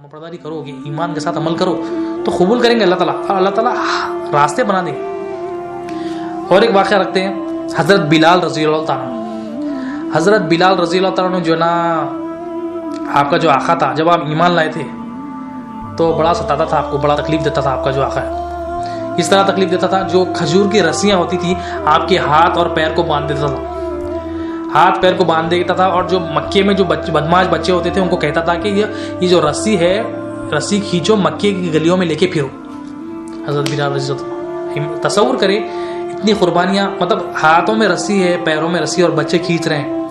فرما برداری کرو گے, ایمان کے ساتھ عمل کرو تو قبول کریں گے اللہ تعالیٰ, اور اللہ تعالیٰ راستے بنا دیں گے. اور ایک واقعہ رکھتے ہیں حضرت بلال رضی اللہ تعالیٰ. حضرت بلال رضی اللہ تعالیٰ جو نا آپ کا جو آقا تھا, جب آپ ایمان لائے تھے تو بڑا ستاتا تھا آپ کو, بڑا تکلیف دیتا تھا آپ کا جو آقا ہے. اس طرح تکلیف دیتا تھا جو کھجور کی رسیاں ہوتی تھی آپ کے ہاتھ اور پیر کو باندھ دیتا تھا, ہاتھ پیر کو باندھ دیتا تھا. اور جو مکے میں جو بدماش بچے ہوتے تھے ان کو کہتا تھا کہ یہ جو رسی ہے, رسی کھینچو مکے کی گلیوں میں لے کے پھرو. حضرت بلال رضی اللہ عنہ, تصور کرے اتنی قربانیاں, مطلب ہاتھوں میں رسی ہے, پیروں میں رسی, اور بچے کھینچ رہے ہیں,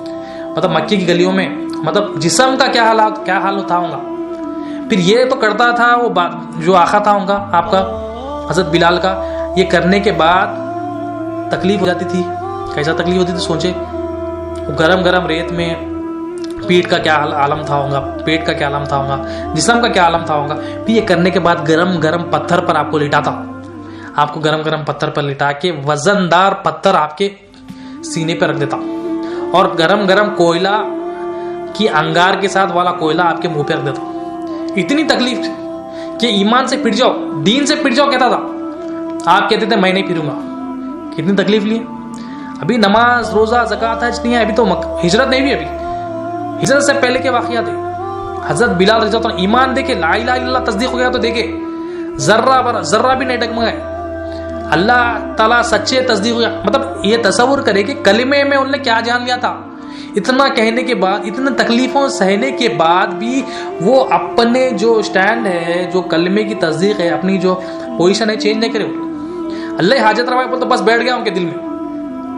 مطلب مکے کی گلیوں میں, مطلب جسم کا کیا حال ہوتا ہوگا. پھر یہ تو کرتا تھا وہ جو آقا تھا ان کا آپ کا حضرت بلال کا, یہ کرنے کے بعد تکلیف ہو جاتی تھی. کیسا تکلیف ہوتی تھی سوچے, گرم گرم ریت میں پیٹ کا کیا عالم تھا ہوگا, پیٹ کا کیا عالم تھا ہوگا, جسم کا کیا عالم تھا ہوگا. پھر یہ کرنے کے بعد گرم گرم پتھر پر آپ کو لٹاتا, آپ کو گرم گرم پتھر پر لٹا کے وزندار پتھر آپ کے سینے پہ رکھ دیتا, اور گرم گرم کوئلہ کی انگار کے ساتھ والا کوئلہ آپ کے منہ پہ رکھ دیتا. اتنی تکلیف کہ ایمان سے پھٹ جاؤ, دین سے پھٹ جاؤ کہتا تھا. آپ کہتے تھے میں نہیں پھروں گا. کتنی تکلیف لی. ابھی نماز روزہ زکوٰۃ حج نہیں ہے, ابھی تو ہجرت نہیں بھی, ابھی ہجرت سے پہلے کے واقعات ہیں. حضرت بلال رضی اللہ عنہ ایمان دیکھے, لا الہ الا اللہ تصدیق ہو گیا تو دیکھے ذرہ بھی نہیں ڈگمگائے, اللہ تعالیٰ سچے تصدیق ہو گیا. مطلب یہ تصور کرے کہ کلمے میں انہوں نے کیا جان لیا تھا. اتنا کہنے کے بعد, اتنے تکلیفوں سہنے کے بعد بھی وہ اپنے جو اسٹینڈ ہے, جو کلمے کی تصدیق ہے, اپنی جو پوزیشن ہے چینج نہیں کرے. اللہ حاجت روا بول تو بس بیٹھ گیا ان کے دل میں,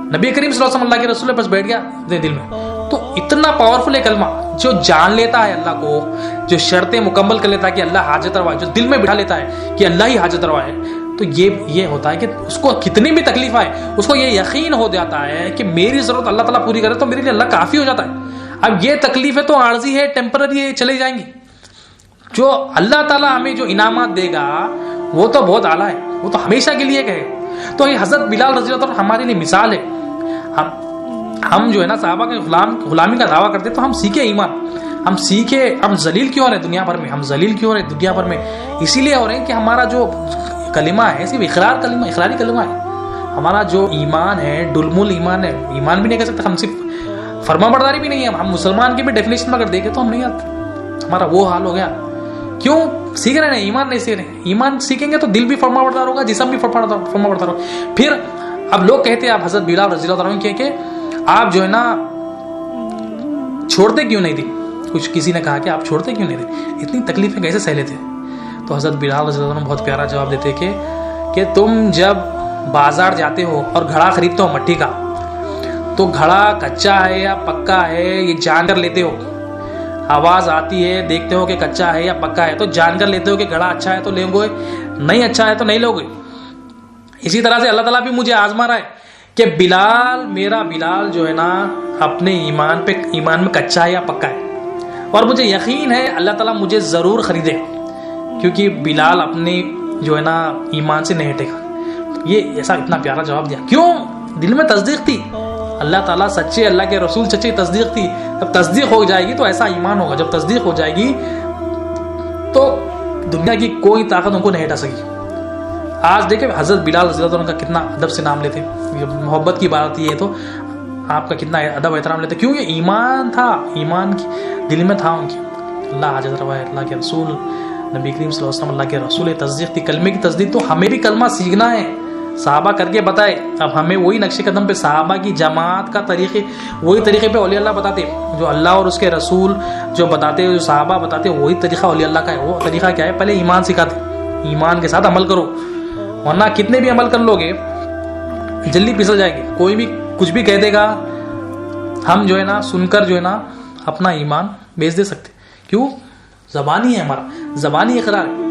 نبی کریم صلی اللہ علیہ وسلم اللہ کے رسول ہے, بس بیٹھ گیا اپنے دل میں. تو اتنا پاورفل ہے کلمہ, جو جان لیتا ہے اللہ کو, جو شرطیں مکمل کر لیتا ہے کہ اللہ حاجت روا ہے, جو دل میں بٹھا لیتا ہے کہ اللہ ہی حاجت روا ہے, تو یہ ہوتا ہے کہ اس کو کتنی بھی تکلیف آئے اس کو یہ یقین ہو جاتا ہے کہ میری ضرورت اللہ تعالیٰ پوری کرے تو میرے لیے اللہ کافی ہو جاتا ہے. اب یہ تکلیفیں تو عارضی ہے, ٹیمپرری ہے, چلے جائیں گی. جو اللہ تعالیٰ ہمیں جو انعامات دے گا وہ تو بہت اعلیٰ ہے, وہ تو ہمیشہ کے لیے کہے. تو یہ حضرت بلال رضی اللہ عنہ ہمارے لیے مثال ہے. ہم جو ہے نا صحابہ کے غلامی کا دعویٰ کرتے تو ہم سیکھے ایمان, ہم سیکھے. ہم ذلیل کیوں ہو رہے دنیا بھر میں, ہم ذلیل کیوں ہو رہے دنیا بھر میں, اسی لیے ہو رہے ہیں کہ ہمارا جو کلمہ ہے صرف اقراری کلمہ ہے. ہمارا جو ایمان ہے ڈلمل ایمان ہے, ایمان بھی نہیں کہہ سکتے ہم, صرف فرما برداری بھی نہیں ہے. ہم مسلمان کی بھی ڈیفینیشن میں اگر دیکھیں تو ہم نہیں آتے. ہمارا وہ حال ہو گیا. کیوں سیکھ رہے ہیں, ایمان نہیں سیکھ رہے ہیں. ایمان سیکھیں گے تو دل بھی فرما بردار ہوگا, جسم بھی فرما بردار ہوگا. پھر اب لوگ کہتے ہیں آپ حضرت بلال رضی اللہ عنہ کہ آپ جو ہے نا چھوڑتے کیوں نہیں تھی. کچھ کسی نے کہا کہ آپ چھوڑتے کیوں نہیں تھے, اتنی تکلیفیں کیسے سہ لیتے. تو حضرت بلال رضی اللہ عنہ بہت پیارا جواب دیتے کہ تم جب بازار جاتے ہو اور گھڑا خریدتے ہو مٹی کا, تو گھڑا کچا ہے یا پکا ہے یہ جان کر لیتے ہو. آواز آتی ہے, دیکھتے ہو کہ کچا ہے یا پکا ہے, تو جان کر لیتے ہو کہ گھڑا اچھا ہے تو لیں گے, نہیں اچھا ہے تو نہیں لو گے. اسی طرح سے اللہ تعالیٰ بھی مجھے آزما رہا ہے کہ بلال, میرا بلال جو ہے نا اپنے ایمان میں کچا ہے یا پکا ہے, اور مجھے یقین ہے اللہ تعالیٰ مجھے ضرور خریدے, کیونکہ بلال اپنے جو ہے نا ایمان سے نہیں ہٹے گا. یہ ایسا اتنا پیارا جواب دیا. کیوں؟ دل میں تصدیق تھی, اللہ تعالیٰ سچے, اللہ کے رسول سچے, تصدیق تھی. جب تصدیق ہو جائے گی تو ایسا ایمان ہوگا, جب تصدیق ہو جائے گی تو دنیا کی کوئی طاقت ان کو نہیں ہٹا سکی. آج دیکھیں حضرت بلال رضی اللہ عنہ کا کتنا ادب سے نام لیتے, محبت کی بات یہ ہے تو آپ کا کتنا ادب احترام لیتے. کیوں؟ یہ ایمان تھا, ایمان کی دل میں تھا ان کی. اللہ حاجت روا ہے, اللہ کے رسول نبی کریم صلی اللہ علیہ وسلم اللہ کے رسول, تصدیق تھی, کلمے کی تصدیق. تو ہمیں بھی کلمہ سیکھنا ہے, صحابہ کر کے بتائے. اب ہمیں وہی نقش قدم پہ صحابہ کی جماعت کا طریقے, وہی طریقے پہ اولیاء اللہ بتاتے, جو اللہ اور اس کے رسول جو بتاتے, جو صحابہ بتاتے, وہی طریقہ اولیاء اللہ کا ہے. وہ طریقہ کیا ہے؟ پہلے ایمان سکھاتے, ایمان کے ساتھ عمل کرو, ورنہ کتنے بھی عمل کر لو گے جلدی پھسل جائے گی. کوئی بھی کچھ بھی کہہ دے گا, ہم جو ہے نا سن کر جو ہے نا اپنا ایمان بیچ دے سکتے. کیوں؟ زبانی ہے ہمارا, زبانی اقرار ہے.